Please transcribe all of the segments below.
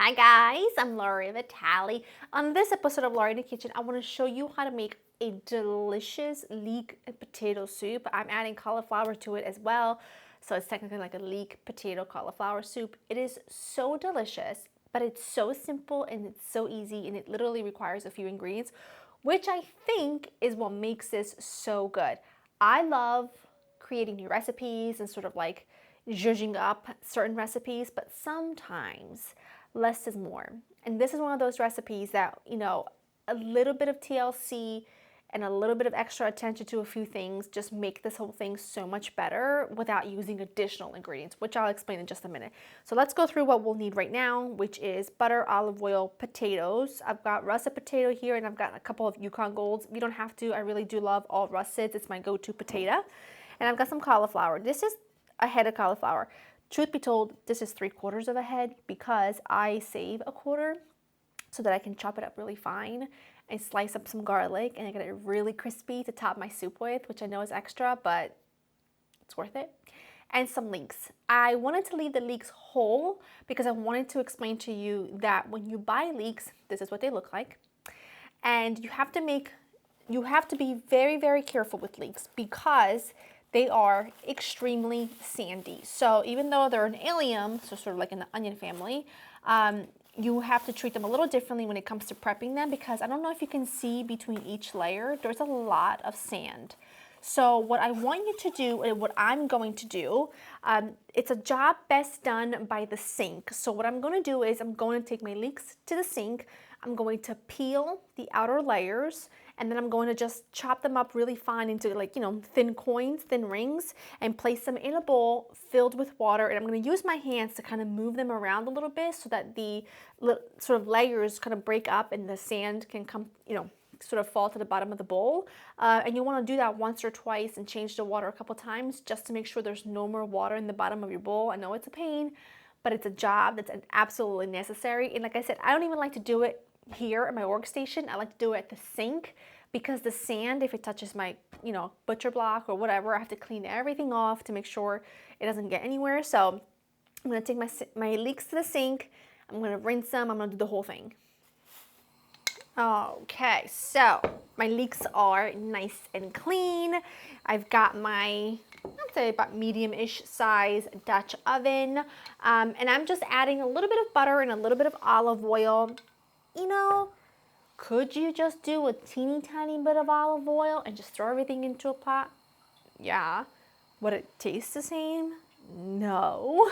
Hi guys, I'm Lori Vitale. On this episode of Lori in the Kitchen, I want to show you how to make a delicious leek potato soup. I'm adding cauliflower to it as well, so it's technically like a leek potato cauliflower soup. It is so delicious, but it's so simple and it's so easy, and it literally requires a few ingredients, which I think is what makes this so good. I love creating new recipes and sort of like zhuzhing up certain recipes, but sometimes less is more. And this is one of those recipes that, a little bit of TLC and a little bit of extra attention to a few things just make this whole thing so much better without using additional ingredients, which I'll explain in just a minute. So let's go through what we'll need right now, which is butter, olive oil, potatoes. I've got russet potato here, and I've got a couple of Yukon Golds. You don't have to. I really do love all russets. It's my go-to potato. And I've got some cauliflower. This is a head of cauliflower. Truth be told, this is 3/4 of a head because I save a quarter so that I can chop it up really fine and slice up some garlic and I get it really crispy to top my soup with, which I know is extra, but it's worth it. And some leeks. I wanted to leave the leeks whole because I wanted to explain to you that when you buy leeks, this is what they look like. And you have to be very, very careful with leeks because they are extremely sandy. So even though they're an allium, so sort of like in the onion family, you have to treat them a little differently when it comes to prepping them because I don't know if you can see between each layer, there's a lot of sand. So what I want you to do and what I'm going to do, it's a job best done by the sink. So what I'm going to do is I'm going to take my leeks to the sink. I'm going to peel the outer layers, and then I'm going to just chop them up really fine into thin coins, thin rings, and place them in a bowl filled with water. And I'm going to use my hands to kind of move them around a little bit so that the sort of layers kind of break up and the sand can come, sort of fall to the bottom of the bowl. And you want to do that once or twice and change the water a couple times just to make sure there's no more water in the bottom of your bowl. I know it's a pain, but it's a job that's absolutely necessary. And like I said, I don't even like to do it here at my workstation. I like to do it at the sink because the sand, if it touches my, butcher block or whatever, I have to clean everything off to make sure it doesn't get anywhere. So I'm going to take my leeks to the sink. I'm going to rinse them. I'm going to do the whole thing. Okay, so my leeks are nice and clean. I've got my, I'd say about medium-ish size Dutch oven. And I'm just adding a little bit of butter and a little bit of olive oil. Could you just do a teeny tiny bit of olive oil and just throw everything into a pot? Yeah. Would it taste the same? No.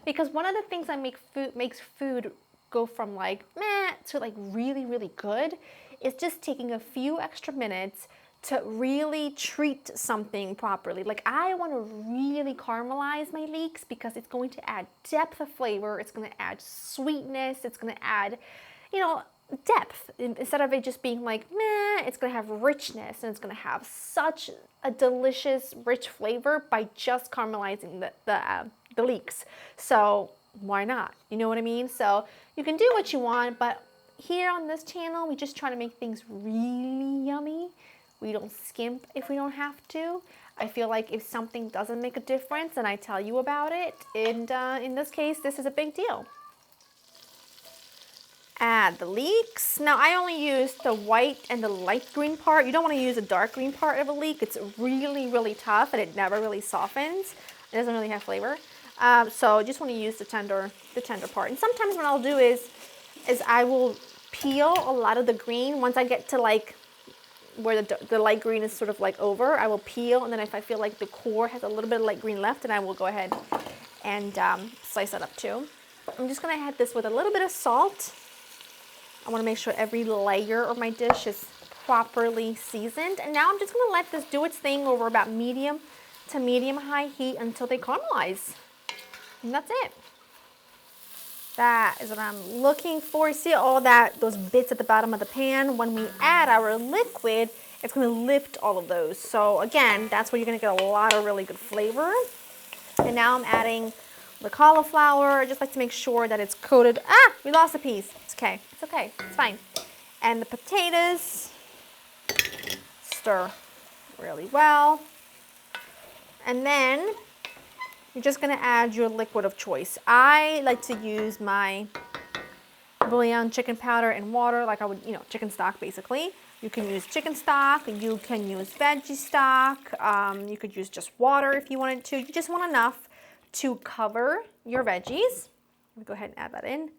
Because one of the things that makes food go from like meh to like really, really good is just taking a few extra minutes to really treat something properly. Like I want to really caramelize my leeks because it's going to add depth of flavor. It's going to add sweetness. It's going to add, depth. Instead of it just being like meh, it's going to have richness and it's going to have such a delicious, rich flavor by just caramelizing the leeks. So why not? You know what I mean? So you can do what you want, but here on this channel, we just try to make things really yummy. We don't skimp if we don't have to. I feel like if something doesn't make a difference, then I tell you about it. And in this case, this is a big deal. Add the leeks. Now I only use the white and the light green part. You don't want to use the dark green part of a leek. It's really, really tough and it never really softens. It doesn't really have flavor. So just want to use the tender part. And sometimes what I'll do is I will peel a lot of the green. Once I get to like where the light green is sort of like over, I will peel. And then if I feel like the core has a little bit of light green left, then I will go ahead and slice that up too. I'm just going to add this with a little bit of salt. I want to make sure every layer of my dish is properly seasoned. And now I'm just going to let this do its thing over about medium to medium-high heat until they caramelize. And that's it. That is what I'm looking for. See all those bits at the bottom of the pan? When we add our liquid, it's going to lift all of those. So again, that's where you're going to get a lot of really good flavor. And now I'm adding the cauliflower. I just like to make sure that it's coated. Ah, we lost a piece. It's okay. It's okay. It's fine. And the potatoes. Stir really well. And then you're just going to add your liquid of choice. I like to use my bouillon chicken powder and water, like I would, you know, chicken stock basically. You can use chicken stock, you can use veggie stock, you could use just water if you wanted to. You just want enough to cover your veggies. Let me go ahead and add that in.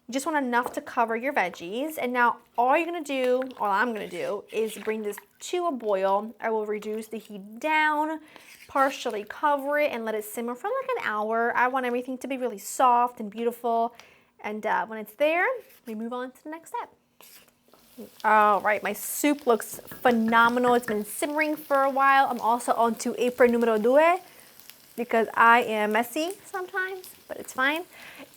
You just want enough to cover your veggies. And now all you're gonna do, all I'm gonna do, is bring this to a boil. I will reduce the heat down, partially cover it, and let it simmer for like an hour. I want everything to be really soft and beautiful. And when it's there, we move on to the next step. All right, my soup looks phenomenal. It's been simmering for a while. I'm also on to apron numero due because I am messy sometimes, but it's fine.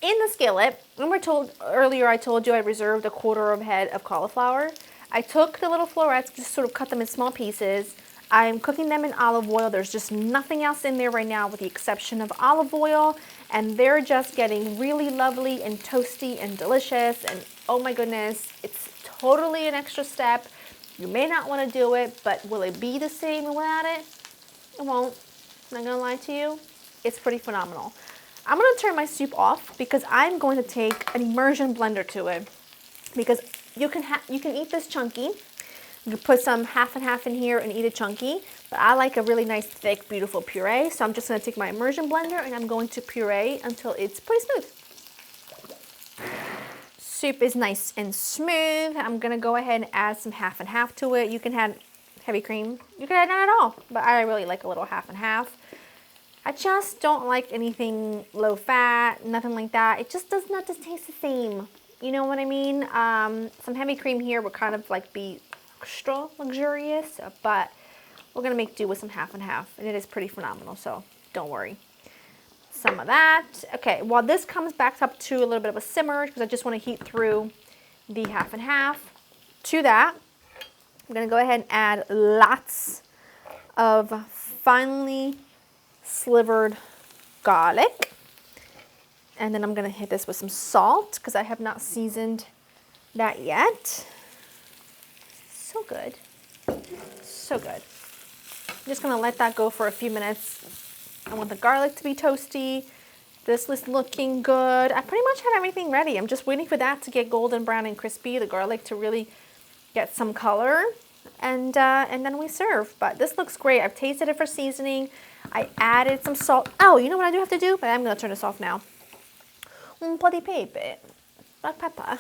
In the skillet, remember earlier I told you I reserved a quarter of a head of cauliflower. I took the little florets, just sort of cut them in small pieces. I'm cooking them in olive oil. There's just nothing else in there right now with the exception of olive oil, and they're just getting really lovely and toasty and delicious, and oh my goodness, it's totally an extra step. You may not want to do it, but will it be the same without it? It won't. I'm not gonna lie to you. It's pretty phenomenal. I'm gonna turn my soup off because I'm going to take an immersion blender to it, because you can eat this chunky. You can put some half and half in here and eat it chunky, but I like a really nice, thick, beautiful puree. So I'm just gonna take my immersion blender and I'm going to puree until it's pretty smooth. Soup is nice and smooth. I'm gonna go ahead and add some half and half to it. You can add heavy cream. You can add none at all, but I really like a little half and half. I just don't like anything low fat, nothing like that. It just does not just taste the same. You know what I mean? Some heavy cream here would kind of like be extra luxurious, but we're gonna make do with some half and half, and it is pretty phenomenal, so don't worry. Some of that. Okay, while this comes back up to a little bit of a simmer, because I just want to heat through the half and half, to that, I'm going to go ahead and add lots of finely slivered garlic. And then I'm going to hit this with some salt, because I have not seasoned that yet. So good. So good. I'm just going to let that go for a few minutes. I want the garlic to be toasty. This is looking good. I pretty much have everything ready. I'm just waiting for that to get golden brown and crispy, the garlic to really get some color, and then we serve. But this looks great. I've tasted it for seasoning. I added some salt. Oh, you know what I do have to do? But I'm going to turn this off now. Un po' di pepe. Black pepper.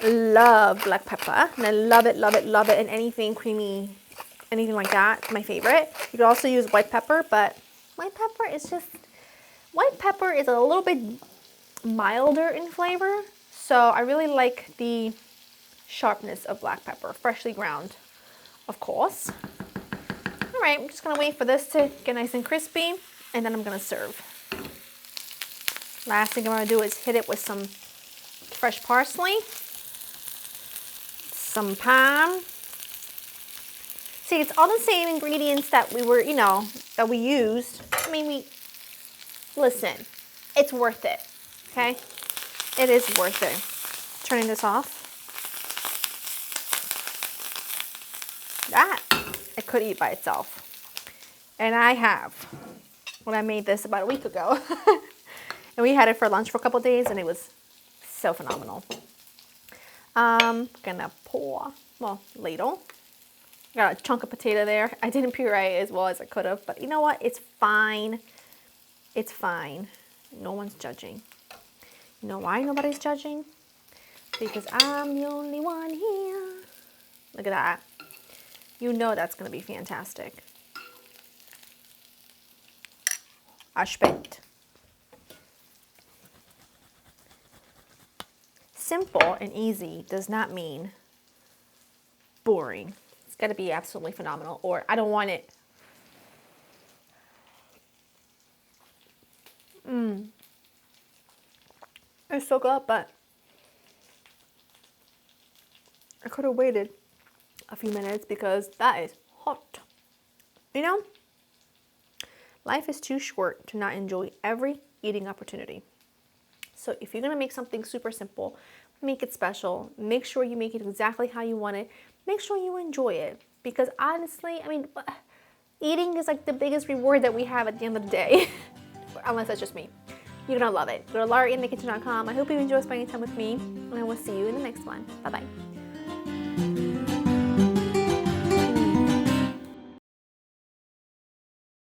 Love black pepper. And I love it, love it, love it. And anything creamy, anything like that, it's my favorite. You could also use white pepper, but white pepper is a little bit milder in flavor. So I really like the sharpness of black pepper, freshly ground, of course. All right, I'm just gonna wait for this to get nice and crispy, and then I'm gonna serve. Last thing I'm gonna do is hit it with some fresh parsley, some thyme. See, it's all the same ingredients that we were, that we used. I mean, listen, it's worth it, okay? It is worth it. Turning this off. That I could eat by itself. And I have, when I made this about a week ago. And we had it for lunch for a couple days, and it was so phenomenal. Gonna pour, ladle. Got a chunk of potato there. I didn't puree as well as I could have, but you know what? It's fine. It's fine. No one's judging. You know why nobody's judging? Because I'm the only one here. Look at that. You know that's going to be fantastic. Aspett. Simple and easy does not mean boring. It's got to be absolutely phenomenal, or I don't want it. It's so good, but I could have waited a few minutes because that is hot. You know, life is too short to not enjoy every eating opportunity. So if you're gonna make something super simple, make it special. Make sure you make it exactly how you want it. Make sure you enjoy it, because honestly, I mean, eating is like the biggest reward that we have at the end of the day, unless that's just me. You're gonna love it. Go to laurainthekitchen.com. I hope you enjoy spending time with me, and I will see you in the next one. Bye-bye.